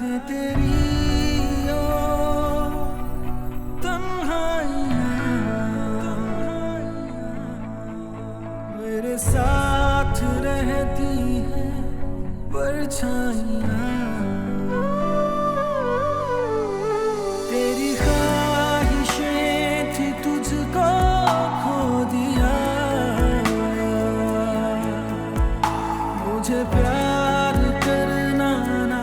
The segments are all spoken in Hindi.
यादें तेरी ओ तन्हाइयाँ मेरे साथ रहती हैं परछाइयाँ तेरी ख्वाहिशें थी तुझको खो दिया मुझे प्यार करना ना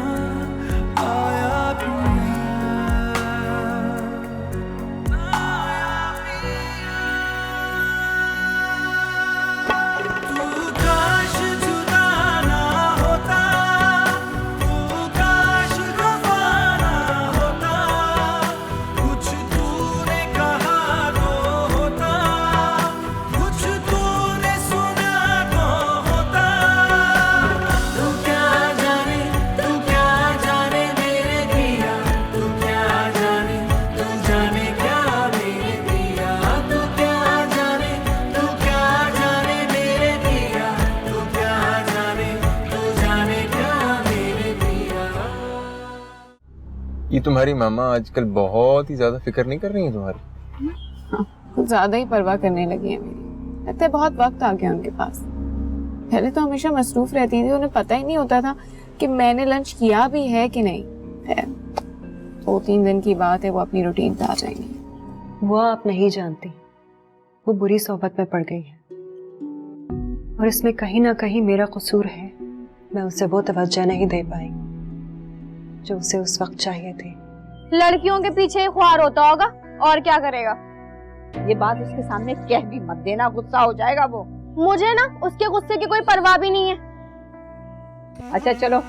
आया तू काश जुदा ना होता तू काश वफा ना होता कुछ तूने कहा तो होता कुछ तूने सुना तो होता तू क्या जाने मेरे पिया तू क्या जाने क्या मेरे पिया तू क्या जाने मेरे पिया तू क्या जाने क्या मेरे पिया। ये तुम्हारी मामा आजकल बहुत ही ज्यादा फिक्र नहीं कर रही है तुम्हारी? कुछ ज्यादा ही परवाह करने लगी है मेरी। लगता है बहुत वक्त आ गया उनके पास। पहले तो हमेशा मसरूफ रहती थी, उन्हें पता ही नहीं होता था कि मैंने लंच किया भी है कि नहीं। 2-3 दिन की बात है, वो अपनी रूटीन पे आ जाएंगी। वो आप नहीं जानती, वो बुरी सोहबत में पड़ गई है और इसमें कहीं ना कहीं मेरा कसूर है। मैं उसे वो तवज्जो नहीं दे पाई जो उसे उस वक्त चाहिए थी। लड़कियों के पीछे ख्वार होता होगा और क्या करेगा। ये बात उसके सामने कह भी मत देना, गुस्सा हो जाएगा वो। मुझे ना उसके गुस्से की कोई परवाह भी नहीं है। अच्छा चलो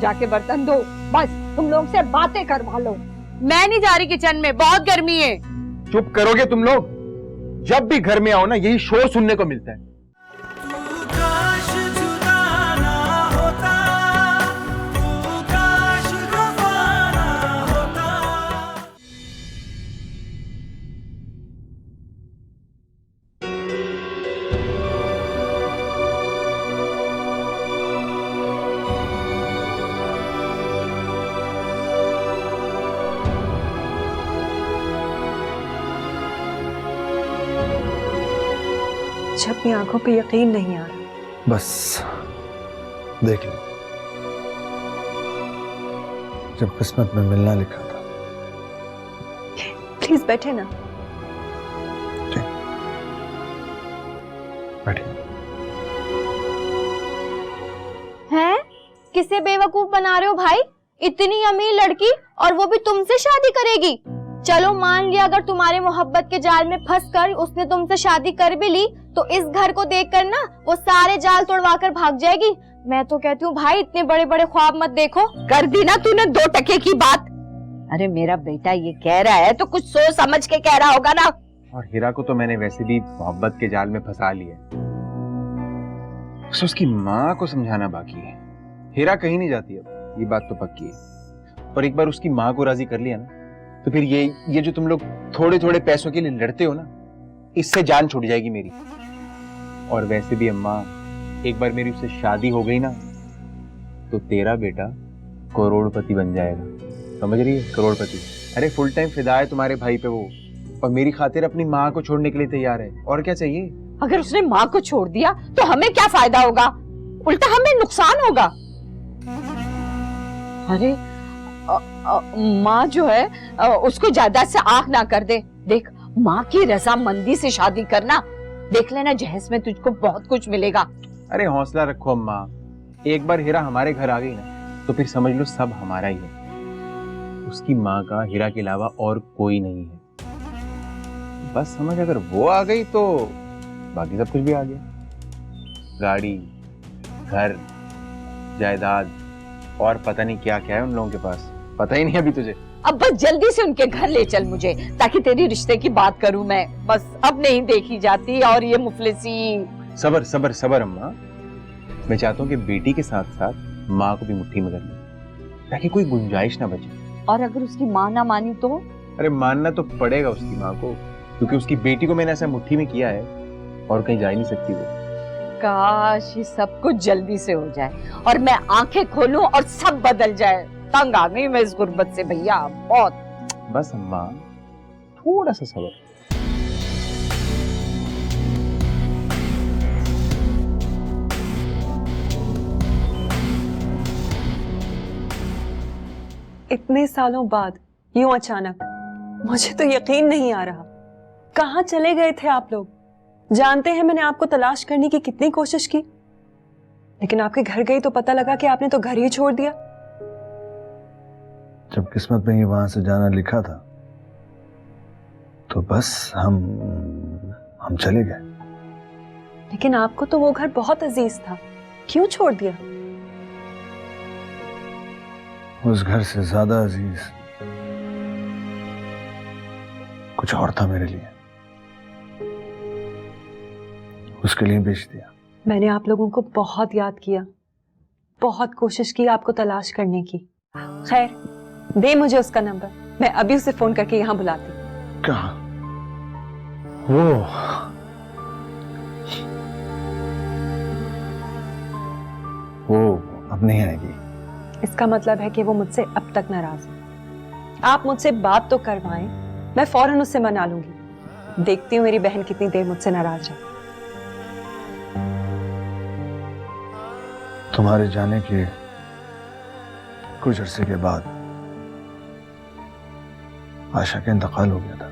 जाके बर्तन धो, बस तुम लोग से बातें करवा लो। मैं नहीं जा रही किचन में, बहुत गर्मी है। चुप करोगे तुम लोग? जब भी घर में आओ ना यही शोर सुनने को मिलता है। तू काश जुदा ना होता तू काश वफा ना होता। मुझे अपनी आंखों पे यकीन नहीं आ रहा। बस देख लो, जब किस्मत में मिलना लिखा था। प्लीज बैठे ना। बैठिए। हैं? किसे बेवकूफ बना रहे हो भाई? इतनी अमीर लड़की और वो भी तुमसे शादी करेगी? चलो मान लिया अगर तुम्हारे मोहब्बत के जाल में फंसकर उसने तुमसे शादी कर भी ली तो इस घर को देखकर ना वो सारे जाल तोड़वा कर भाग जाएगी। मैं तो कहती हूँ भाई इतने बड़े बड़े ख्वाब मत देखो। कर दी ना तूने 2 टके की बात। अरे मेरा बेटा ये कह रहा है तो कुछ सोच समझ के कह रहा होगा ना। और हीरा को तो मैंने वैसे भी मोहब्बत के जाल में फंसा लिया। बस उसकी माँ को समझाना बाकी है। हीरा कहीं नहीं जाती अब, ये बात तो पक्की है। और एक बार उसकी माँ को राजी कर लिया ना तो फिर ये जो तुम लोग थोड़े थोड़े पैसों के लिए लड़ते हो ना, इससे जान छूट जाएगी मेरी। और वैसे भी अम्मा, एक बार मेरी उससे शादी हो गई ना तो तेरा बेटा करोड़पति बन जाएगा। समझ रही है? करोड़पति। अरे फुल टाइम फिदा है तुम्हारे भाई पे वो, और मेरी खातिर अपनी माँ को छोड़ने के लिए तैयार है। और क्या चाहिए? अगर उसने माँ को छोड़ दिया तो हमें क्या फायदा होगा? उल्टा हमें नुकसान होगा। अरे माँ जो है उसको जायदाद से आंख ना कर दे। देख माँ की रजामंदी से शादी करना, देख लेना जहेज में तुझको बहुत कुछ मिलेगा। अरे हौसला रखो अम्मा, एक बार हीरा हमारे घर आ गई ना तो फिर समझ लो सब हमारा ही है। उसकी माँ का हीरा के अलावा और कोई नहीं है। बस समझ, अगर वो आ गई तो बाकी सब कुछ भी आ गया। गाड़ी, घर, जायदाद और पता नहीं क्या क्या है उन लोगों के पास, पता ही नहीं अभी तुझे। अब बस जल्दी से उनके घर ले चल मुझे, ताकि तेरी रिश्ते की बात करूं मैं। बस अब नहीं देखी जाती और ये मुफलिसी। सबर सबर सबर अम्मा, मैं चाहता हूँ कि बेटी के साथ साथ माँ को भी मुट्ठी में कर ले, ताकि कोई गुंजाइश ना बचे। और अगर उसकी माँ ना मानी तो? अरे मानना तो पड़ेगा उसकी माँ को, क्योंकि उसकी बेटी को मैंने ऐसा मुट्ठी में किया है और कहीं जा ही नहीं सकती वो। काश ये सब कुछ जल्दी से हो जाए और मैं आंखें खोलूं और सब बदल जाए। तंग आ गई मैं इस गुर्बत से भैया, बहुत। बस अम्मा, थोड़ा सा सब्र। इतने सालों बाद यूं अचानक, मुझे तो यकीन नहीं आ रहा। कहाँ चले गए थे आप लोग? जानते हैं मैंने आपको तलाश करने की कितनी कोशिश की, लेकिन आपके घर गई तो पता लगा कि आपने तो घर ही छोड़ दिया। जब किस्मत में ही वहां से जाना लिखा था तो बस हम चले गए। लेकिन आपको तो वो घर बहुत अजीज था, क्यों छोड़ दिया? उस घर से ज्यादा अजीज कुछ और था मेरे लिए, उसके लिए बेच दिया। मैंने आप लोगों को बहुत याद किया, बहुत कोशिश की आपको तलाश करने की। खैर, दे मुझे उसका नंबर, मैं अभी उसे फोन करके यहाँ बुलाती। कहाँ? वो अब नहीं आएगी। इसका मतलब है कि वो मुझसे अब तक नाराज है। आप मुझसे बात तो करवाएं, मैं फौरन उससे मना लूंगी। देखती हूँ मेरी बहन कितनी देर मुझसे नाराज है। तुम्हारे जाने के कुछ अरसे के बाद आशा का इंतकाल हो गया था।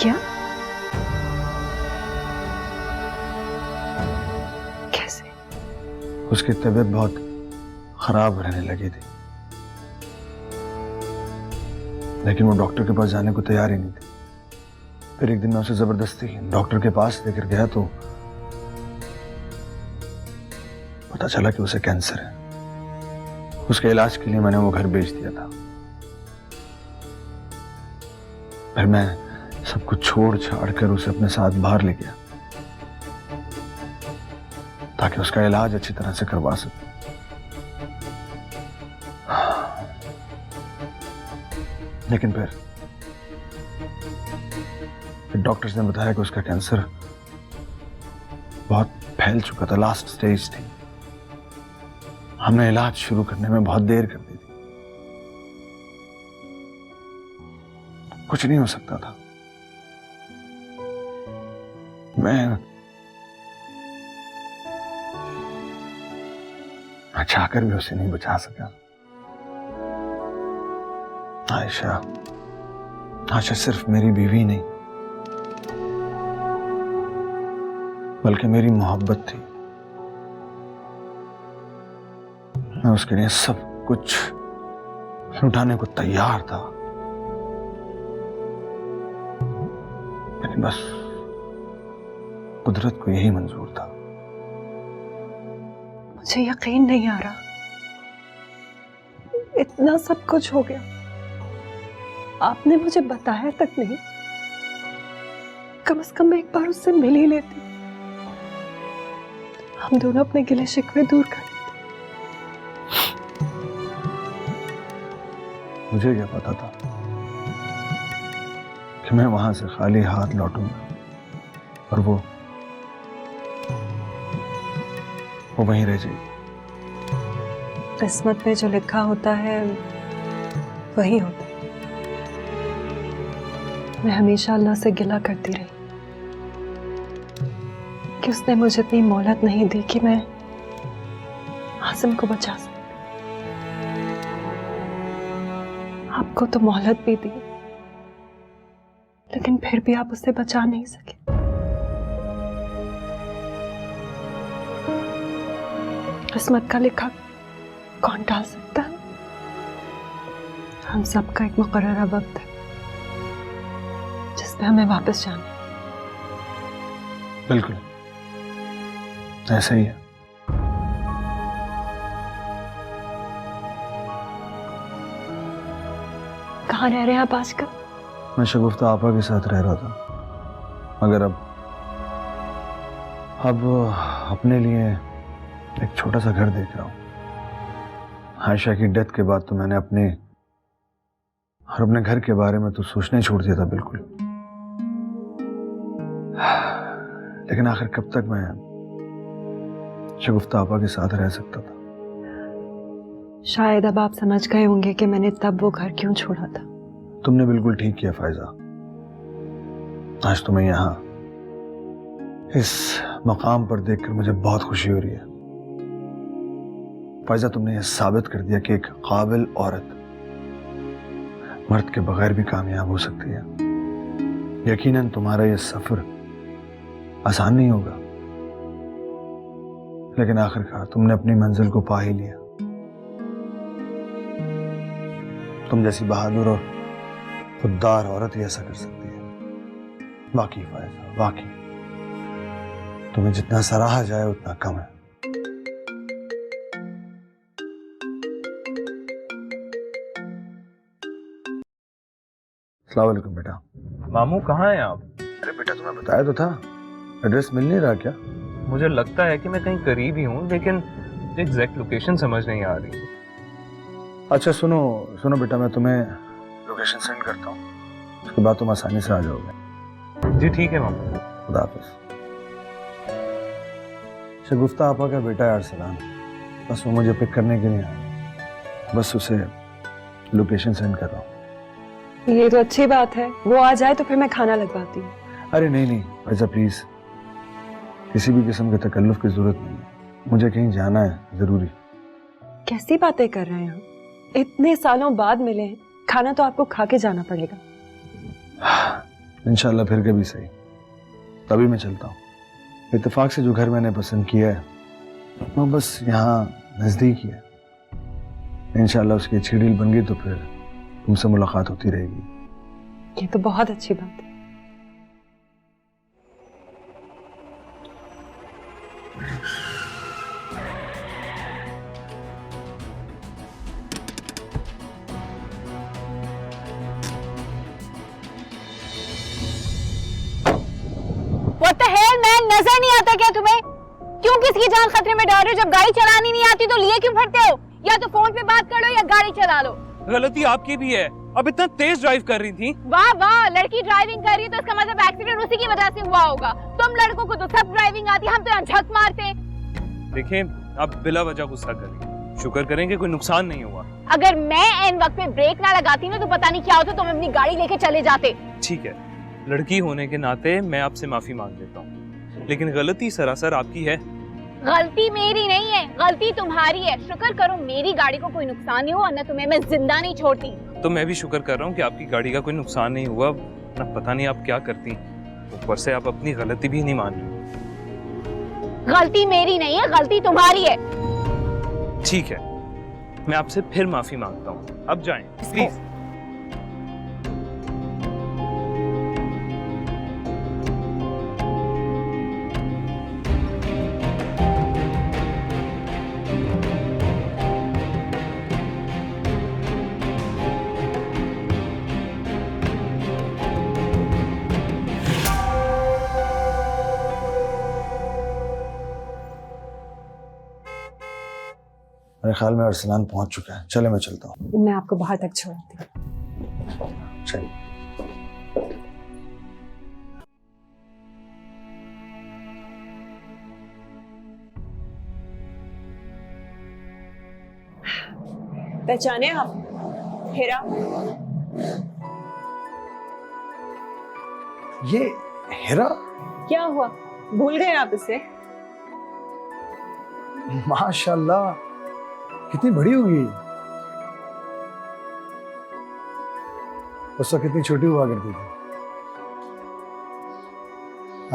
क्या? कैसे? उसकी तबीयत बहुत खराब रहने लगी थी, लेकिन वो डॉक्टर के पास जाने को तैयार ही नहीं थी। फिर एक दिन मैं उसे जबरदस्ती डॉक्टर के पास लेकर गया तो पता चला कि उसे कैंसर है। उसके इलाज के लिए मैंने वो घर बेच दिया था। फिर मैं सब कुछ छोड़ छाड़ कर उसे अपने साथ बाहर ले गया ताकि उसका इलाज अच्छी तरह से करवा सकूं। लेकिन फिर डॉक्टर्स ने बताया कि उसका कैंसर बहुत फैल चुका था, लास्ट स्टेज थी। हमने इलाज शुरू करने में बहुत देर कर दी थी। कुछ नहीं हो सकता था। मैं चाहकर भी उसे नहीं बचा सका। आशा सिर्फ मेरी बीवी नहीं बल्कि मेरी मोहब्बत थी। मैं उसके लिए सब कुछ लुटाने को तैयार था, लेकिन बस कुदरत को यही मंजूर था। मुझे यकीन नहीं आ रहा, इतना सब कुछ हो गया, आपने मुझे बताया तक नहीं। कम से कम मैं एक बार उससे मिल ही लेती, हम दोनों अपने गिले शिकवे दूर कर लेते। मुझे क्या पता था कि मैं वहां से खाली हाथ लौटूंगा और वो वहीं रह जाएगी। किस्मत में जो लिखा होता है वही होता है। मैं हमेशा अल्लाह से गिला करती रही कि उसने मुझे इतनी मोहलत नहीं दी कि मैं आसिम को बचा सकूं। आपको तो मोहलत भी दी, लेकिन फिर भी आप उसे बचा नहीं सके। किस्मत का लिखा कौन टाल सकता है? हम सबका एक मुकर्ररा वक्त है जिसमें हमें वापस जाना। बिल्कुल ऐसा ही है। कहाँ रह रहे हैं आप आजकल? मैं शगुफ्ता आपा के साथ रह रहा था, मगर अब अपने लिए एक छोटा सा घर देख रहा हूँ। आयशा की डेथ के बाद तो मैंने अपने घर के बारे में तो सोचना ही छोड़ दिया था बिल्कुल। लेकिन आखिर कब तक मैं शगुफ्ता आपा के साथ रह सकता था? शायद अब आप समझ गए होंगे कि मैंने तब वो घर क्यों छोड़ा था। तुमने बिल्कुल ठीक किया फायजा। आज तुम्हें यहाँ इस मकाम पर देखकर मुझे बहुत खुशी हो रही है। फायजा, तुमने यह साबित कर दिया कि एक काबिल औरत मर्द के बगैर भी कामयाब हो सकती है। यकीनन तुम्हारा यह सफर आसान नहीं होगा, लेकिन आखिरकार तुमने अपनी मंजिल को पा ही लिया। तुम जैसी बहादुर और खुददार औरत ही ऐसा कर सकती है। वाकई फायजा, वाकई तुम्हें जितना सराहा जाए उतना कम है। अस्सलाम वालेकुम बेटा। मामू कहाँ हैं आप? अरे बेटा, तुम्हें बताया तो था, एड्रेस मिल नहीं रहा क्या? मुझे लगता है कि मैं कहीं करीब ही हूँ, लेकिन एग्जैक्ट लोकेशन समझ नहीं आ रही। अच्छा सुनो सुनो बेटा, मैं तुम्हें लोकेशन सेंड करता हूँ, उसके बाद तुम आसानी से आ जाओगे। जी ठीक है मामू। खुदा हाफिज। शगुफ्ता आपा का बेटा है अरसलान, बस वो मुझे पिक करने के लिए आया, बस उसे लोकेशन सेंड कर रहा हूँ। ये तो अच्छी बात है, वो आ जाए तो फिर मैं खाना लगवाती हूँ। अरे नहीं नहीं फैजा प्लीज, किसी भी किस्म के तकल्लुफ की जरूरत नहीं है, मुझे कहीं जाना है जरूरी। कैसी बातें कर रहे हैं हम? इतने सालों बाद मिले हैं, खाना तो आपको खा के जाना पड़ेगा। इंशाल्लाह फिर कभी सही, तभी मैं चलता हूँ। इत्तेफाक से जो घर मैंने पसंद किया है वो बस यहाँ नजदीक ही है। इंशाल्लाह उसकी अच्छी डील बन गई तो फिर तुमसे मुलाकात होती रहेगी। ये तो बहुत अच्छी बात है। What the hell man, नजर नहीं आता क्या तुम्हें? क्यों किसकी जान खतरे में डाल रहे हो? जब गाड़ी चलानी नहीं आती तो लिए क्यों फिरते हो? या तो फोन पे बात कर लो या गाड़ी चला लो। गलती आपकी भी है, अब इतना तेज ड्राइव कर रही थी। वाह वाह, लड़की ड्राइविंग कर रही है तो इसका मतलब एक्सीडेंट उसी की वजह से हुआ होगा। तुम लड़कों को तो सब ड्राइविंग आती है, हम तो यहाँ झक मारते हैं। देखिए, आप बिला वजह गुस्सा कर रही हैं। शुक्र करें कि कोई नुकसान नहीं हुआ। अगर मैं एन वक्त पे ब्रेक ना लगाती ना तो पता नहीं क्या होता, तुम अपनी गाड़ी लेके चले जाते। ठीक है, लड़की होने के नाते मैं आपसे माफी मांग लेता हूँ, लेकिन गलती सरासर आपकी है। गलती मेरी नहीं है, गलती तुम्हारी है। शुक्र करो मेरी गाड़ी को कोई नुकसान नहीं हुआ, वरना तुम्हें मैं जिंदा नहीं छोड़ती। तो मैं भी शुक्र कर रहा हूँ कि आपकी गाड़ी का कोई नुकसान नहीं हुआ, ना पता नहीं आप क्या करती। ऊपर से आप अपनी गलती भी नहीं मान रही। गलती मेरी नहीं है, गलती तुम्हारी है। ठीक है, मैं आपसे फिर माफी मांगता हूँ, अब जाएं प्लीज। मेरे ख्याल में अरसलान पहुंच चुका है, चले मैं चलता हूँ। मैं आपको बाहर तक छोड़ती हूँ। चलिए। पहचाने आप हेरा? ये हेरा? क्या हुआ, भूल गए आप इसे? माशाल्लाह, कितनी बड़ी हो गई। उस वक्त कितनी छोटी हुआ करती थी।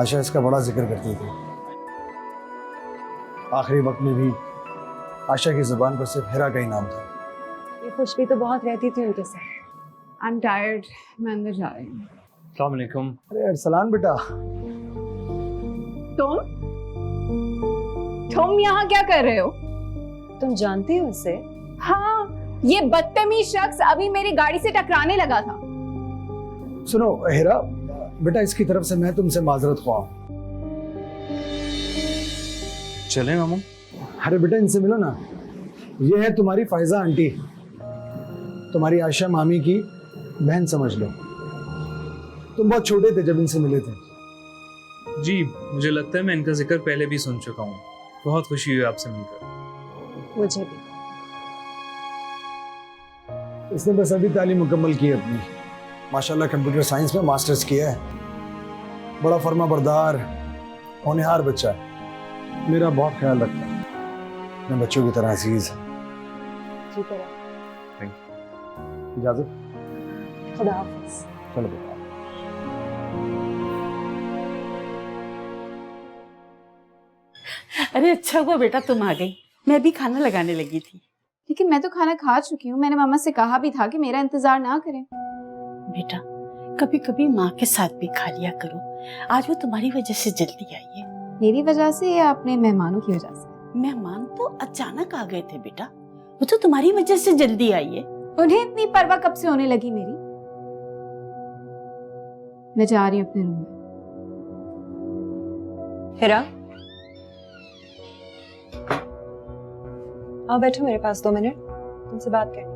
आशा इसका बड़ा जिक्र करती थी। आखिरी वक्त में भी आशा की जुबान पर सिर्फ हेरा का ही नाम था। ये खुशबू तो बहुत रहती थी उनके साथ। आई एम टायर्ड, मैं अंदर जा रही हूँ। अस्सलाम वालेकुम। अरे अरसलान बेटा, तुम यहाँ क्या कर रहे हो? तुम जानती हो इसे? हाँ, ये बदतमीज शख्स अभी मेरी गाड़ी से टकराने लगा था। सुनो हेरा बेटा, इसकी तरफ से मैं तुमसे माजरत ख्वाह हूं। चलें मामू? अरे बेटा, इनसे मिलो ना। ये है तुम्हारी फायजा आंटी, तुम्हारी आशा मामी की बहन समझ लो। तुम बहुत छोटे थे जब इनसे मिले थे। जी, मुझे लगता है मैं इनका जिक्र पहले भी सुन चुका हूँ। बहुत खुशी हुई आपसे मिलकर। मुझे भी। इसने बस अभी तालीम मुकम्मल की है अपनी। माशाल्लाह कंप्यूटर साइंस में मास्टर्स किया है। बड़ा फर्मा बरदार होनहार बच्चा है। मेरा बहुत ख्याल रखता है, अपने बच्चों की तरह अजीज है। जी तरह। इजाजत। खुदा हाफिज। चलो बेटा। अरे अच्छा हुआ बेटा तुम आ गई, मैं भी खाना लगाने लगी थी। लेकिन मैं तो खाना खा चुकी हूँ। मैंने मामा से कहा भी था कि मेरा इंतजार ना करें। बेटा कभी कभी माँ के साथ भी खा लिया करो। आज वो तुम्हारी वजह से जल्दी आई है। मेरी वजह से या अपने मेहमानों की वजह से? मेहमान तो अचानक आ गए थे बेटा, वो तो तुम्हारी वजह से जल्दी आई है। उन्हें इतनी परवाह कब से होने लगी मेरी? मैं जा रही हूँ अपने रूम में। हिरा, आओ बैठो मेरे पास 2 मिनट, तुमसे बात करनी है।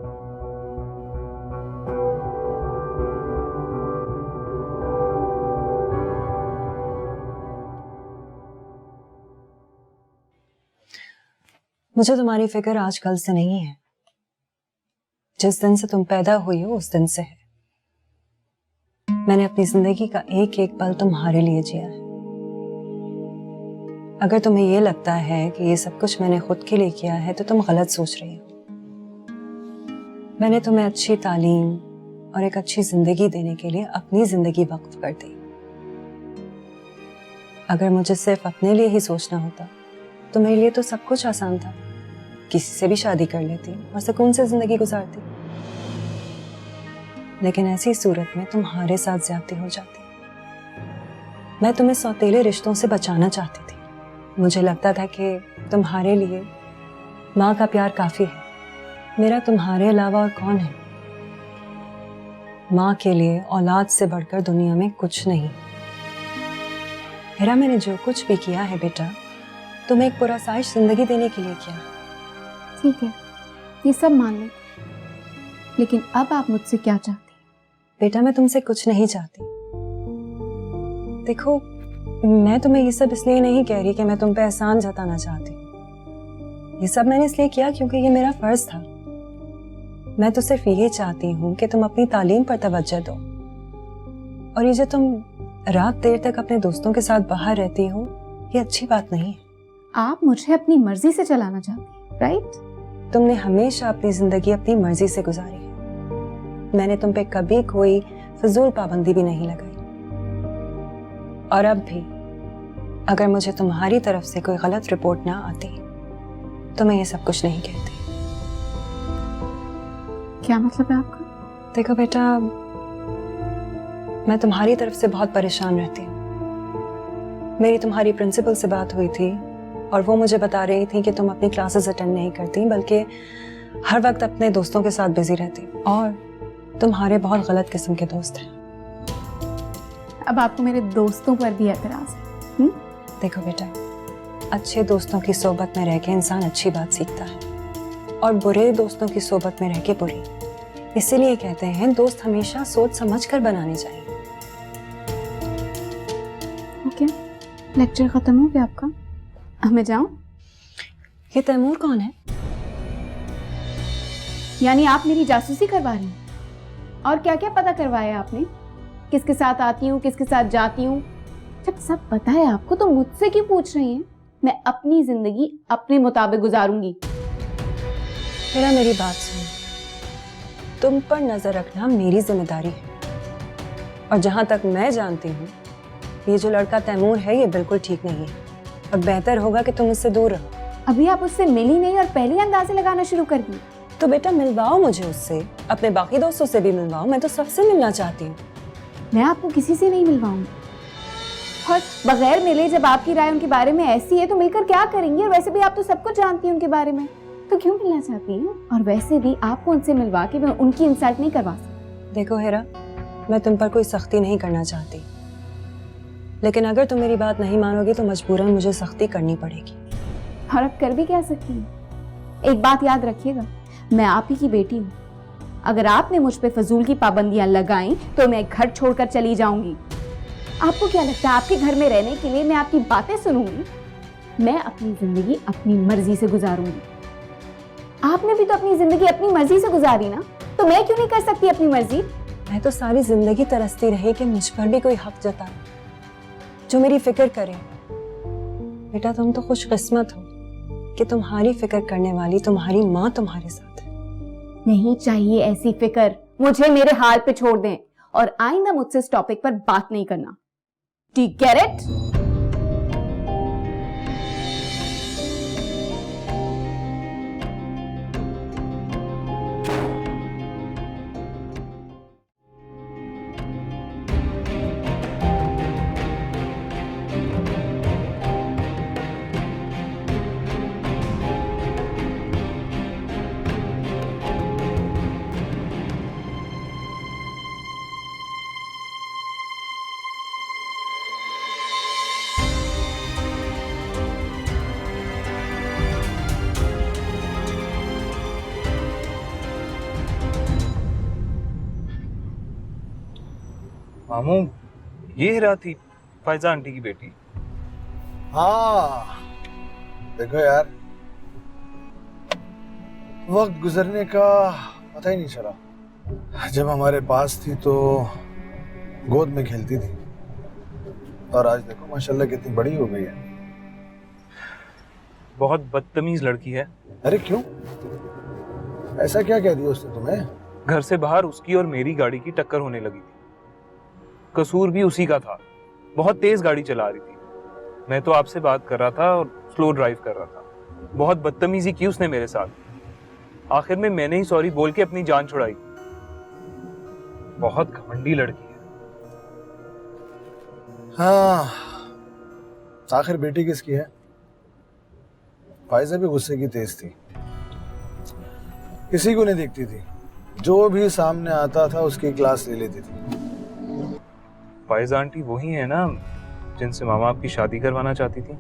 मुझे तुम्हारी फिक्र आज कल से नहीं है, जिस दिन से तुम पैदा हुई हो उस दिन से है। मैंने अपनी जिंदगी का एक एक पल तुम्हारे लिए जिया है। अगर तुम्हें ये लगता है कि ये सब कुछ मैंने खुद के लिए किया है तो तुम गलत सोच रही हो। मैंने तुम्हें अच्छी तालीम और एक अच्छी जिंदगी देने के लिए अपनी जिंदगी वक्फ कर दी। अगर मुझे सिर्फ अपने लिए ही सोचना होता तो मेरे लिए तो सब कुछ आसान था। किसी से भी शादी कर लेती और सुकून से जिंदगी गुजारती। लेकिन ऐसी सूरत में तुम्हारे साथ ज्यादती हो जाती। मैं तुम्हें सौतेले रिश्तों से बचाना चाहती थी। मुझे लगता था कि तुम्हारे लिए माँ का प्यार काफी है। मेरा तुम्हारे अलावा और कौन है? माँ के लिए औलाद से बढ़कर दुनिया में कुछ नहीं। मेरा मैंने जो कुछ भी किया है बेटा, तुम्हें एक पुरसाइश जिंदगी देने के लिए किया। ठीक है, ये सब मान लेते, लेकिन अब आप मुझसे क्या चाहती? बेटा मैं तुमसे कुछ नहीं चाहती। देखो, मैं तुम्हें ये सब इसलिए नहीं कह रही कि मैं तुम पे एहसान जताना चाहती। ये सब मैंने इसलिए किया क्योंकि ये मेरा फर्ज था। मैं तो सिर्फ ये चाहती हूँ कि तुम अपनी तालीम पर तवज्जो दो। और ये जो तुम रात देर तक अपने दोस्तों के साथ बाहर रहती हो, ये अच्छी बात नहीं है। आप मुझे अपनी मर्जी से चलाना चाहती हैं, राइट? तुमने हमेशा अपनी जिंदगी अपनी मर्जी से गुजारी है। मैंने तुम पे कभी कोई फजूल पाबंदी भी नहीं लगाई। और अब भी अगर मुझे तुम्हारी तरफ से कोई गलत रिपोर्ट ना आती तो मैं ये सब कुछ नहीं कहती। क्या मतलब है आपका? देखो बेटा, मैं तुम्हारी तरफ से बहुत परेशान रहती हूँ। मेरी तुम्हारी प्रिंसिपल से बात हुई थी और वो मुझे बता रही थी कि तुम अपनी क्लासेस अटेंड नहीं करती, बल्कि हर वक्त अपने दोस्तों के साथ बिजी रहती। और तुम्हारे बहुत गलत किस्म के दोस्त हैं। अब आपको मेरे दोस्तों पर भी एतराज है? देखो बेटा, अच्छे दोस्तों की सोबत में रह के इंसान अच्छी बात सीखता है और बुरे दोस्तों की सोबत में रह के बुरी। इसीलिए कहते हैं दोस्त हमेशा सोच समझ कर बनाने चाहिए। ओके, लेक्चर खत्म हो गया आपका? अब मैं जाऊं? ये तैमूर कौन है? यानी आप मेरी जासूसी करवा रही हैं? और क्या क्या पता करवाया आपने? किसके साथ आती हूँ, किसके साथ जाती हूँ? जब सब पता है आपको तो मुझसे क्यों पूछ रही हैं? मैं अपनी जिंदगी अपने मुताबिक गुजारूंगी। मेरा मेरी बात सुन, तुम पर नजर रखना मेरी जिम्मेदारी है। और जहां तक मैं जानती हूँ, ये जो लड़का तैमूर है ये बिल्कुल ठीक नहीं है और बेहतर होगा कि तुम इससे दूर रहो। अभी आप उससे मिली नहीं और पहले अंदाजे लगाना शुरू कर दी। तो बेटा मिलवाओ मुझे उससे, अपने बाकी दोस्तों से भी मिलवाओ। मैं तो सबसे मिलना चाहती हूँ। मैं आपको किसी से नहीं मिलवाऊंगी। और बगैर मिले जब आपकी राय उनके बारे में ऐसी है तो मिलकर क्या करेंगी? और वैसे भी आप तो सब कुछ जानती हैं उनके बारे में, तो क्यों मिलना चाहती हैं? और वैसे भी आपको उनसे मिलवा के मैं उनकी इंसल्ट नहीं करवा सकती। देखो हेरा, मैं तुम पर कोई सख्ती नहीं करना चाहती, लेकिन अगर तुम मेरी बात नहीं मानोगी तो मजबूरन मुझे सख्ती करनी पड़ेगी। और अब कर भी क्या सकती हैं? एक बात याद रखिएगा, मैं आप ही की बेटी हूँ। अगर आपने मुझ पे फजूल की पाबंदियां लगाई तो मैं घर छोड़कर चली जाऊंगी। आपको क्या लगता है आपके घर में रहने के लिए मैं आपकी बातें सुनूंगी? मैं अपनी जिंदगी अपनी मर्जी से गुजारूंगी। आपने भी तो अपनी जिंदगी अपनी मर्जी से गुजारी ना, तो मैं क्यों नहीं कर सकती अपनी मर्जी? मैं तो सारी जिंदगी तरसती रही कि मुझ पर भी कोई हक जता जो मेरी फिक्र करे। बेटा तुम तो खुशकिस्मत हो कि तुम्हारी फिक्र करने वाली तुम्हारी माँ तुम्हारे साथ है। नहीं चाहिए ऐसी फिक्र, मुझे मेरे हाल पे छोड़ दें और आइंदा मुझसे इस टॉपिक पर बात नहीं करना। Do you get it? मामू, ये हीरा थी फायजा आंटी की बेटी। हाँ देखो यार, वक्त गुजरने का पता ही नहीं चला। जब हमारे पास थी तो गोद में खेलती थी, और आज देखो माशाल्लाह कितनी बड़ी हो गई है। बहुत बदतमीज लड़की है। अरे क्यों, ऐसा क्या कह दिया उसने तुम्हें? घर से बाहर उसकी और मेरी गाड़ी की टक्कर होने लगी थी। कसूर भी उसी का था, बहुत तेज गाड़ी चला रही थी। मैं तो आपसे बात कर रहा था और स्लो ड्राइव कर रहा था। बहुत बदतमीजी की उसने मेरे साथ। आखिर में मैंने ही सॉरी बोल के अपनी जान छुड़ाई। बहुत घमंडी लड़की है। हाँ, आखिर बेटी किसकी है? फायजा भी गुस्से की तेज थी, किसी को नहीं देखती थी, जो भी सामने आता था उसकी क्लास ले लेती थी। फायजा आंटी वही है ना जिनसे मामा आपकी शादी करवाना चाहती थी?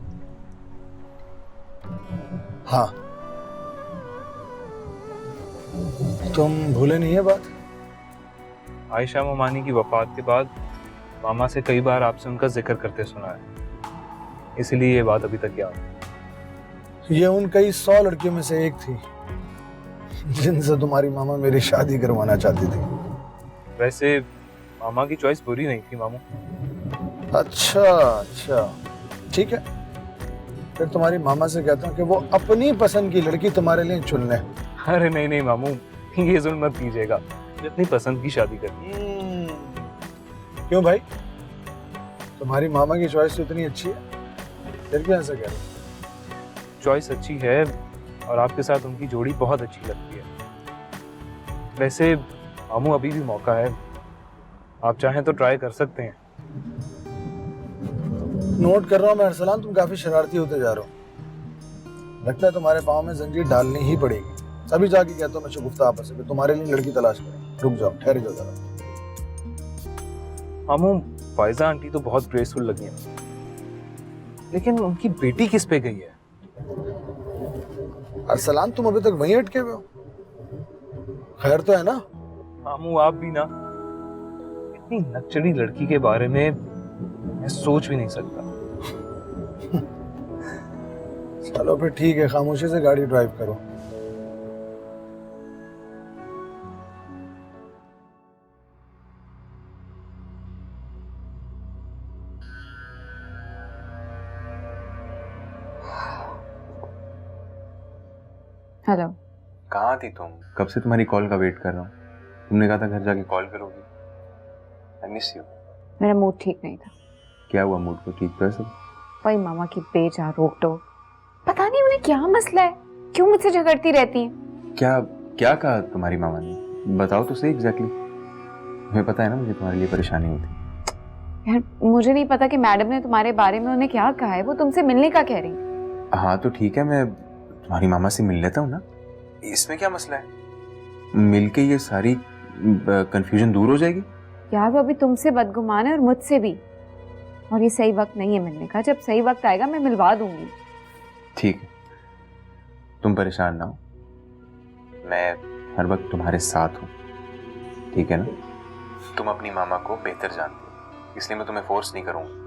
हाँ, तुम भूले नहीं है बात? आयशा मोमानी की वफात के बाद मामा से कई बार आपसे उनका जिक्र करते सुना है, इसलिए ये बात अभी तक याद है। ये उन कई 100 लड़कियों में से एक थी जिनसे तुम्हारी मामा मेरी शादी करवाना चाहती थी। वैसे मामा की चॉइस बुरी नहीं थी मामू। अच्छा अच्छा, ठीक है, फिर तुम्हारी मामा से कहता हूँ कि वो अपनी पसंद की लड़की तुम्हारे लिए चुन ले। अरे नहीं नहीं मामू, ये जुल्म मत कीजिएगा, अपनी पसंद की शादी करनी। क्यों भाई, तुम्हारी मामा की चॉइस तो इतनी अच्छी है, फिर क्यों ऐसा कह रहे हो? चॉइस अच्छी है और आपके साथ उनकी जोड़ी बहुत अच्छी लगती है। वैसे मामू अभी भी मौका है, आप चाहें तो ट्राई कर सकते हैं। नोट कर रहा हूँ मैं अरसलान, तुम काफी शरारती होते जा रहे हो। लगता है तुम्हारे पाँव में जंजीर डालनी ही पड़ेगी। अभी जाके कहता हूँ मैं शगुफ्ता आपस में तुम्हारे लिए लड़की तलाश करें। रुक जाओ, ठहर जाओ जरा। मामू, फायजा आंटी तो बहुत ग्रेसफुल लगी है, लेकिन उनकी बेटी किस पे गई है? अरसलान तुम अभी तक वहीं अटके हुए हो? खैर तो है ना? मामू आप भी ना, इतनी नकचड़ी लड़की के बारे में मैं सोच भी नहीं सकता। चलो फिर ठीक है, खामोशी से गाड़ी ड्राइव करो। हेलो। कहाँ थी तुम? कब से तुम्हारी कॉल का वेट कर रहा हूँ। तुमने कहा था घर जाके कॉल करोगी। I miss you. मेरा मूड ठीक नहीं था। क्या हुआ, मूड को ठीक तो है सब? वही मामा की बेजा रोक टोक, पता नहीं उन्हें क्या मसला है, क्यों मुझसे झगड़ती रहती हैं। क्या क्या कहा तुम्हारी मामा ने? बताओ तो सही एग्जैक्टली। तुम्हें पता है ना मुझे तुम्हारे लिए परेशानी होती। यार मुझे नहीं पता कि मैडम ने तुम्हारे बारे में उन्हें क्या कहा है, वो तुमसे मिलने का कह रही। हाँ तो ठीक है, मैं तुम्हारी मामा से मिल लेता हूँ ना, इसमें क्या मसला है? मिलके ये सारी कंफ्यूजन दूर हो जाएगी। यार वो अभी तुमसे बदगुमान है और मुझसे भी, और ये सही वक्त नहीं है मिलने का। जब सही वक्त आएगा मैं मिलवा दूंगी। ठीक है, तुम परेशान ना हो, मैं हर वक्त तुम्हारे साथ हूँ, ठीक है ना? तुम अपनी मामा को बेहतर जानती हो, इसलिए मैं तुम्हें फोर्स नहीं करूंगा।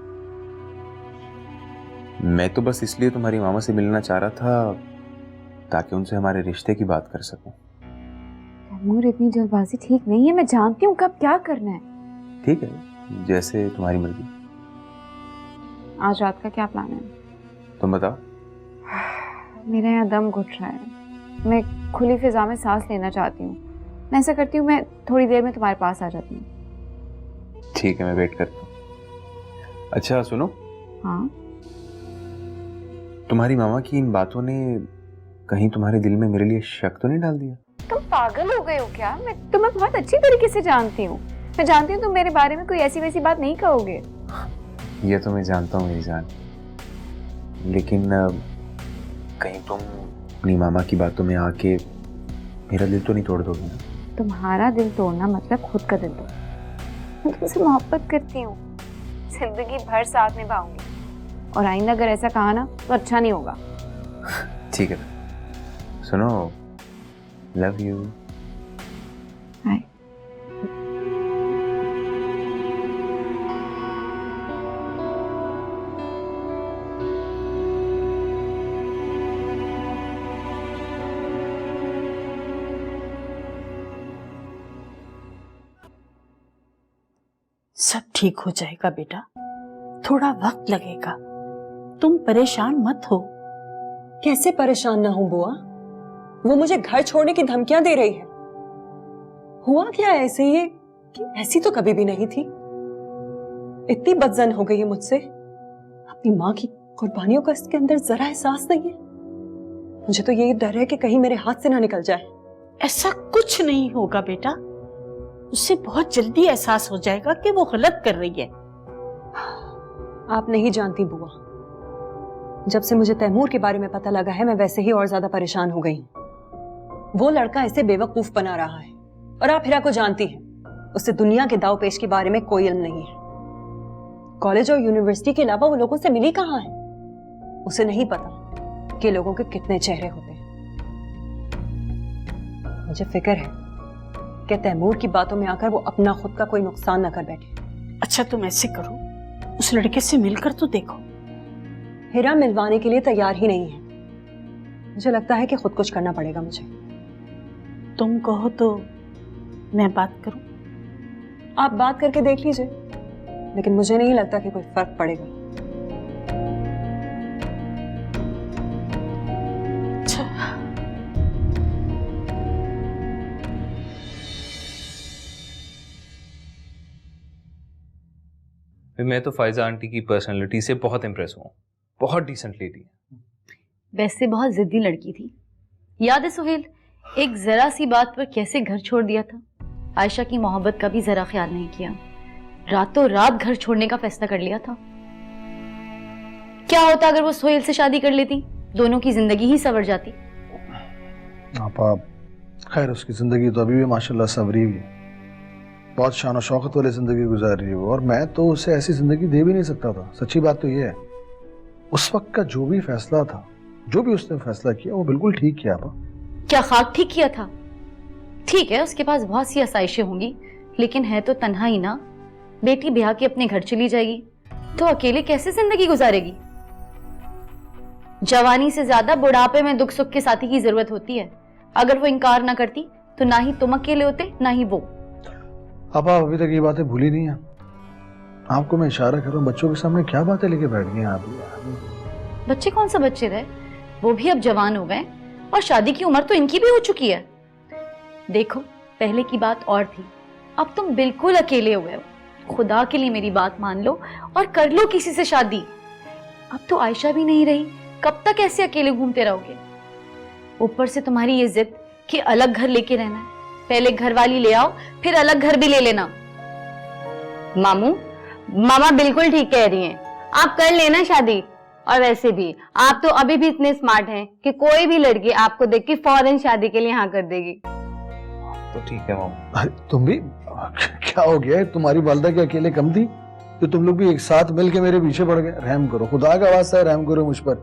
मैं तो बस इसलिए तुम्हारी मामा से मिलना चाह रहा था ताकि उनसे हमारे रिश्ते की बात कर सकूं। तैमूर, इतनी जल्दबाजी ठीक नहीं है। मैं जानती हूँ कब क्या करना है। ठीक है, जैसे तुम्हारी मर्जी। आज रात का क्या प्लान है? तुम बताओ। मेरा यहाँ दम घुट रहा है। मैं खुली फिजा में सांस लेना चाहती हूँ। मैं ऐसा करती हूँ, मैं थोड़ी देर में तुम्हारे पास आ जाती हूँ। ठीक है, मैं वेट करता हूँ। अच्छा सुनो। हाँ? तुम्हारी मामा की इन बातों ने कहीं तुम्हारे दिल में मेरे लिए शक तो नहीं डाल दिया? तुम पागल हो गए हो क्या? मैं तुम्हें बहुत अच्छी तरीके से जानती हूँ। मैं जानती हूँ तुम मेरे बारे में कोई ऐसी वैसी बात नहीं कहोगे। ये तो मैं जानता हूँ मेरी जान, लेकिन कहीं तुम अपनी मामा की बातों में आके मेरा दिल तो नहीं तोड़ दोगी ना? तुम्हारा दिल तोड़ना मतलब खुद का दिल तोड़ना। मैं तुमसे मोहब्बत करती हूँ, जिंदगी भर साथ निभाऊंगी, और आइंदा अगर ऐसा कहा ना तो अच्छा नहीं होगा। ठीक है, सुनो, लव यू। हाय। सब ठीक हो जाएगा बेटा, थोड़ा वक्त लगेगा, तुम परेशान मत हो। कैसे परेशान ना हूं बुआ? वो मुझे घर छोड़ने की धमकियां दे रही है। हुआ क्या ऐसे ये कि ऐसी तो कभी भी नहीं थी। इतनी बदजन हो गई है मुझसे। अपनी माँ की कुर्बानियों का इसके अंदर जरा एहसास नहीं है। मुझे तो यही डर है कि कहीं मेरे हाथ से ना निकल जाए। ऐसा कुछ नहीं होगा बेटा, उसे बहुत जल्दी एहसास हो जाएगा कि वो गलत कर रही है। आप नहीं जानती बुआ, जब से मुझे तैमूर के बारे में पता लगा है मैं वैसे ही और ज्यादा परेशान हो गई हूं। वो लड़का ऐसे बेवकूफ बना रहा है, और आप हिरा को जानती हैं, उससे दुनिया के दाव पेश के बारे में कोई इल्म नहीं है। कॉलेज और यूनिवर्सिटी के अलावा वो लोगों से मिली कहाँ है। उसे नहीं पता कि लोगों के कितने चेहरे होते हैं। मुझे फिक्र है कि तैमूर की बातों में आकर वो अपना खुद का कोई नुकसान न कर बैठे। अच्छा तुम ऐसे करो, उस लड़के से मिलकर तो देखो। हिरा मिलवाने के लिए तैयार ही नहीं है। मुझे लगता है कि खुद कुछ करना पड़ेगा मुझे। तुम कहो तो मैं बात करूं? आप बात करके देख लीजिए, लेकिन मुझे नहीं लगता कि कोई फर्क पड़ेगा। अच्छा, मैं तो फायजा आंटी की पर्सनालिटी से बहुत इम्प्रेस हुआ। बहुत डिसेंट लेडी है। वैसे बहुत जिद्दी लड़की थी। याद है सुहेल, एक जरा सी बात पर कैसे घर छोड़ दिया था। आयशा की मोहब्बत का भी जरा ख्याल नहीं किया, रातों रात घर छोड़ने का फैसला कर लिया था। क्या होता अगर वो सुहेल से शादी कर लेती, दोनों की जिंदगी ही संवर जाती। आपा, खैर उसकी जिंदगी तो अभी भी माशाल्लाह संवरी हुई है, बहुत शान और शौकत वाली जिंदगी गुजार रही है, और मैं तो उसे ऐसी जिंदगी दे भी नहीं सकता था। सच्ची बात तो ये है, उस वक्त का जो भी फैसला था, जो भी उसने फैसला किया, वो बिल्कुल ठीक किया। आपा, क्या खाक ठीक किया था? ठीक है, उसके पास बहुत सी आसाइशें होंगी, लेकिन है तो तन्हा ही ना। बेटी ब्याह के अपने घर चली जाएगी तो अकेले कैसे जिंदगी गुजारेगी? जवानी से ज्यादा बुढ़ापे में दुख सुख के साथी की जरूरत होती है। अगर वो इनकार ना करती तो ना ही तुम अकेले होते, ना ही वो। आपा अभी तक ये बातें भूली नहीं है। आपको मैं इशारा कर रहा हूँ, बच्चों के सामने क्या बातें लेके बैठ गई हैं आप? बच्चे कौन सा बच्चे रहे, वो भी अब जवान हो गए, और शादी की उम्र तो इनकी भी हो चुकी है। देखो, पहले की बात और थी, अब तुम बिल्कुल अकेले हो गए हो। खुदा के लिए मेरी बात मान लो और कर लो किसी से शादी। अब तो आयशा भी नहीं रही, कब तक ऐसे अकेले घूमते रहोगे? ऊपर से तुम्हारी ये जिद कि अलग घर लेके रहना है। पहले घर वाली ले आओ, फिर अलग घर भी ले लेना। मामू, मामा बिल्कुल ठीक कह रही हैं, आप कर लेना शादी। और वैसे भी आप तो अभी भी इतने स्मार्ट हैं कि कोई भी लड़की आपको देख के फौरन शादी के लिए हाँ कर देगी। तो ठीक है मामा। तुम भी क्या हो गया? तुम्हारी वालदा के अकेले कम थी तो तुम लोग भी एक साथ मिल के मेरे पीछे पड़ गए। रहम करो, खुदा का वास्ता है, रहम करो मुझ पर।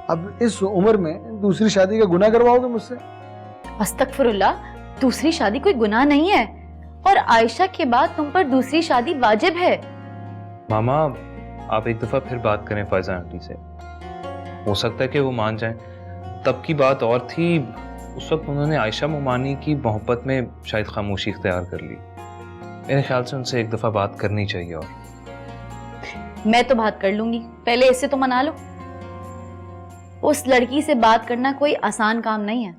अब इस उम्र में दूसरी शादी का गुनाह करवाओगे मुझसे? अस्तगफिरुल्लाह, दूसरी शादी कोई गुनाह नहीं है, और आयशा के बाद तुम पर दूसरी शादी वाजिब है। मामा आप एक दफा फिर बात करें फैजा आंटी से, हो सकता है कि वो मान जाएं। तब की बात और थी, उस वक्त उन्होंने आयशा मोमानी की मोहब्बत में शायद खामोशी इख्तियार कर ली। मेरे ख्याल से उनसे एक दफा बात करनी चाहिए। और मैं तो बात कर लूंगी, पहले इससे तो मना लो। उस लड़की से बात करना कोई आसान काम नहीं है।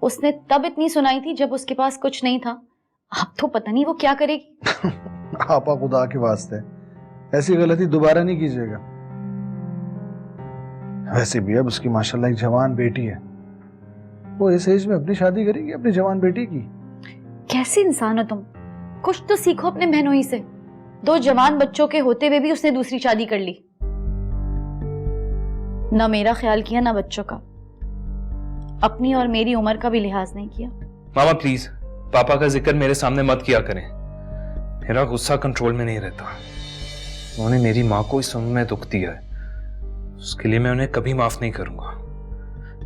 उसने तब इतनी सुनाई थी जब उसके पास कुछ नहीं था। अब तो पता नहीं वो क्या करेगी। आपा खुदा के वास्ते ऐसी गलती दोबारा नहीं कीजिएगा। वैसे भी अब उसकी माशाल्लाह एक जवान बेटी है, वो इस एज में अपनी शादी करेगी अपनी जवान बेटी की। कैसे इंसान हो तुम, कुछ तो सीखो अपने बहनोई से। 2 जवान बच्चों के होते हुए भी उसने दूसरी शादी कर ली। ना मेरा ख्याल किया ना बच्चों का, अपनी और मेरी उम्र का भी लिहाज नहीं किया। मामा प्लीज पापा का जिक्र मेरे सामने मत किया करें, मेरा गुस्सा कंट्रोल में नहीं रहता। उन्होंने मेरी माँ को इस उम्र में दुख दिया है, उसके लिए मैं उन्हें कभी माफ नहीं करूंगा।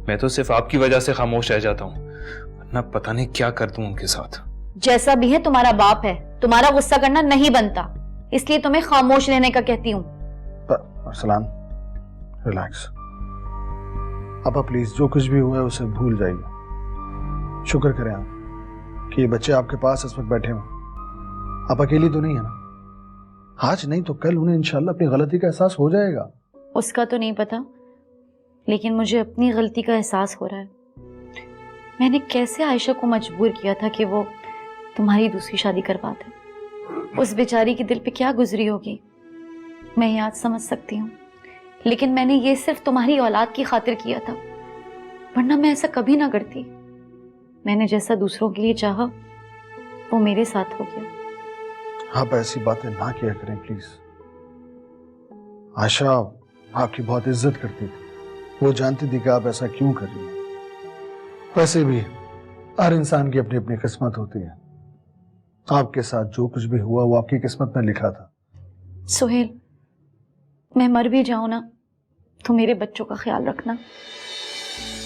मैं तो सिर्फ आपकी वजह से खामोश रह जाता हूँ, वरना पता नहीं क्या कर दूं उनके साथ। जैसा भी है तुम्हारा बाप है, तुम्हारा गुस्सा करना नहीं बनता, इसलिए तुम्हें खामोश रहने का कहती हूँ। अरसलान रिलैक्स। आपा प्लीज जो कुछ भी हुआ है उसे भूल जाइए। शुक्र करें आप कि ये बच्चे आपके पास इस वक्त बैठे हों। आप अकेली तो नहीं है ना? आज नहीं तो कल उन्हें इंशाल्लाह अपनी गलती का एहसास हो जाएगा। उसका तो नहीं पता, लेकिन मुझे अपनी गलती का एहसास हो रहा है। मैंने कैसे आयशा को मजबूर किया था कि वो तुम्हारी दूसरी शादी करवा दे। उस बेचारी के दिल पे क्या गुजरी होगी मैं ये आज समझ सकती हूँ, लेकिन मैंने ये सिर्फ तुम्हारी औलाद की खातिर किया था, वरना मैं ऐसा कभी ना करती। मैंने जैसा दूसरों के लिए चाहा वो मेरे साथ हो गया। आप ऐसी बातें ना किया करें प्लीज। आशा आपकी बहुत इज्जत करती थी, वो जानती थी कि आप ऐसा क्यों कर रही हैं। वैसे भी हर इंसान की अपनी अपनी किस्मत होती है। आपके साथ जो कुछ भी हुआ वो आपकी किस्मत में लिखा था। सुहेल, मैं मर भी जाऊं ना तो मेरे बच्चों का ख्याल रखना।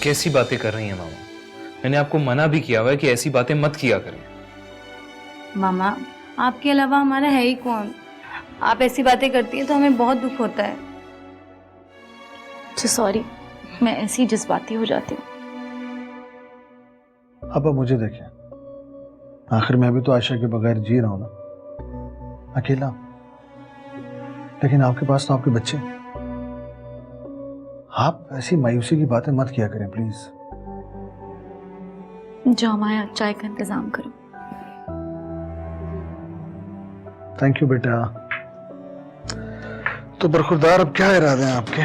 कैसी बातें कर रही हैं मामा? मैंने आपको मना भी किया हुआ है कि ऐसी बातें मत किया करें। मामा आपके अलावा हमारा है ही कौन? आप ऐसी बातें करती हैं तो हमें बहुत दुख होता है। सॉरी, मैं ऐसी जज्बाती हो जाती हूँ। अब मुझे देखें, आखिर मैं भी तो आयशा के बगैर जी रहा हूं ना, अकेला। लेकिन आपके पास तो आपके बच्चे। आप ऐसी मायूसी की बातें मत किया करें प्लीज। जाओ माया, चाय का इंतजाम करो। थैंक यू बेटा। तो बरखुरदार अब क्या इरादे हैं आपके?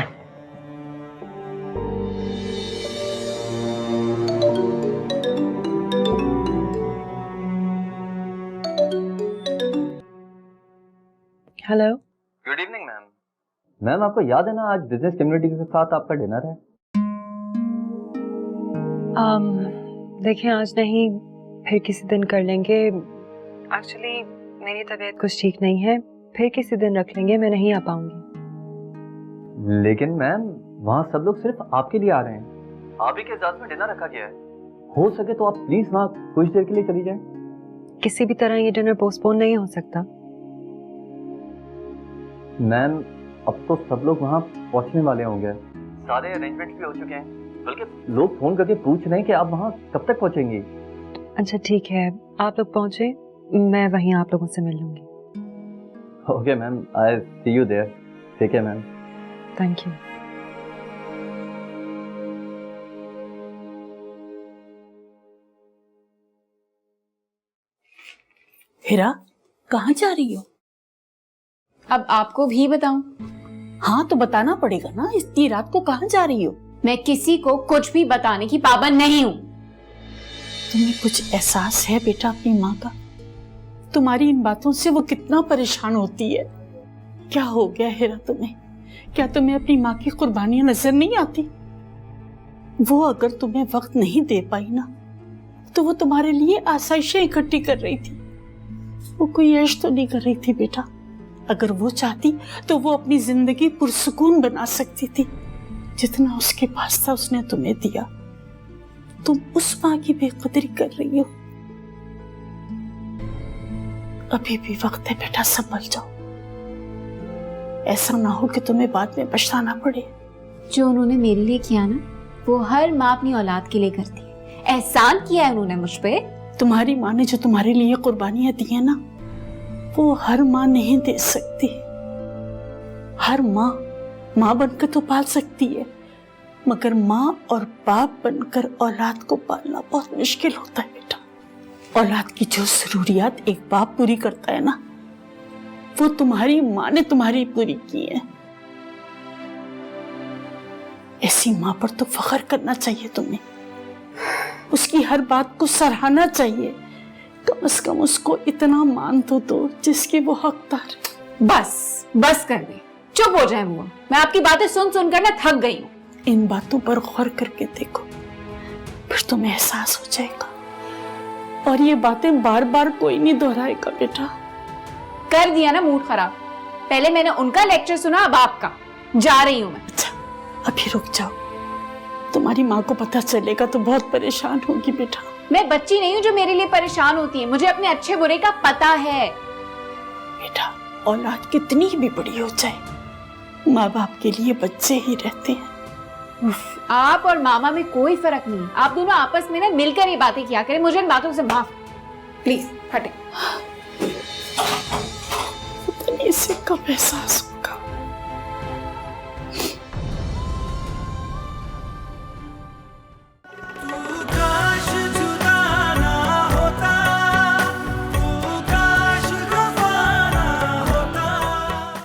Hello. Good evening ma'am. Ma'am आपको याद है ना आज बिजनेस कम्युनिटी के साथ आपका डिनर है? देखिए आज नहीं, फिर किसी दिन कर लेंगे। एक्चुअली मेरी तबीयत कुछ ठीक नहीं है, फिर किसी दिन रख लेंगे, मैं नहीं आ पाऊंगी। लेकिन मैम वहाँ सब लोग सिर्फ आपके लिए आ रहे हैं, आप ही के इजाजत में डिनर रखा गया है। हो सके तो आप प्लीज वहाँ कुछ देर के लिए चली जाएं। किसी भी तरह ये डिनर पोस्टपोन नहीं हो सकता। मैम अब तो सब लोग वहाँ पहुँचने वाले होंगे, सारे अरेंजमेंट्स भी हो चुके हैं, बल्कि लोग फोन करके पूछ रहे हैं कि आप वहाँ कब तक पहुँचेंगी। अच्छा ठीक है, आप लोग पहुंचे, मैं वहीं आप लोगों से मिल लूंगी। Okay ma'am, I see you there. ठीक है मैम। Thank you. हिरा, कहाँ जा रही हो? अब आपको भी बताऊं? हाँ तो बताना पड़ेगा ना, इतनी रात को कहाँ जा रही हो? मैं किसी को कुछ भी बताने की पाबंद नहीं हूँ। तुम्हें कुछ एहसास है बेटा अपनी माँ का? तुम्हारी इन बातों से वो कितना परेशान होती है। क्या हो गया हिरा तुम्हें? क्या तुम्हें अपनी माँ की कुर्बानियां नजर नहीं आती? वो अगर तुम्हें वक्त नहीं दे पाई ना, तो वो तुम्हारे लिए आसाइशें इकट्ठी कर रही थी। वो कोई ऐश तो नहीं कर रही थी बेटा। अगर वो चाहती तो वो अपनी जिंदगी पुरसुकून बना सकती थी। जितना उसके पास था उसने तुम्हें दिया। तुम उस माँ की बेकदरी कर रही हो। अभी भी वक्त है बेटा, संभल जाओ। ऐसा ना हो कि तुम्हें बाद में पछताना पड़े। जो उन्होंने मेरे लिए किया ना, वो हर माँ अपनी औलाद के लिए करती है। एहसान किया है उन्होंने मुझ पे। तुम्हारी माँ ने जो तुम्हारे लिए कुर्बानियां दी है ना, वो हर माँ नहीं दे सकती। हर माँ माँ बनकर तो पाल सकती है, मगर माँ और बाप बनकर औलाद को पालना बहुत मुश्किल होता है बेटा। औलाद की जो जरूरियात एक बाप पूरी करता है ना, वो तुम्हारी माँ ने तुम्हारी पूरी की है। ऐसी माँ पर तो फख्र करना चाहिए तुम्हें, उसकी हर बात को सराहना चाहिए। कम से कम उसको इतना मान तो दो जिसकी वो हकदार है। बस कर दे, चुप हो जाए मुआ। मैं आपकी बातें सुन सुनकर ना थक गई हूँ। इन बातों पर गौर करके देखो, फिर तुम्हें एहसास हो जाएगा। और ये बातें बार बार कोई नहीं दोहराएगा बेटा। कर दिया ना मूड खराब। पहले मैंने उनका लेक्चर सुना, अब आपका। जा रही हूँ मैं। अच्छा, अभी रुक जाओ, तुम्हारी माँ को पता चलेगा तो बहुत परेशान होगी बेटा। मैं बच्ची नहीं हूँ जो मेरे लिए परेशान होती है। मुझे अपने अच्छे बुरे का पता है। बेटा, औलाद कितनी भी बड़ी हो जाए, माँ बाप के लिए बच्चे ही रहते हैं। आप और मामा में कोई फर्क नहीं। आप दोनों आपस में ना मिलकर ये बातें किया करें। मुझे इन बातों से माफ, प्लीज हटे। इसे कब एहसास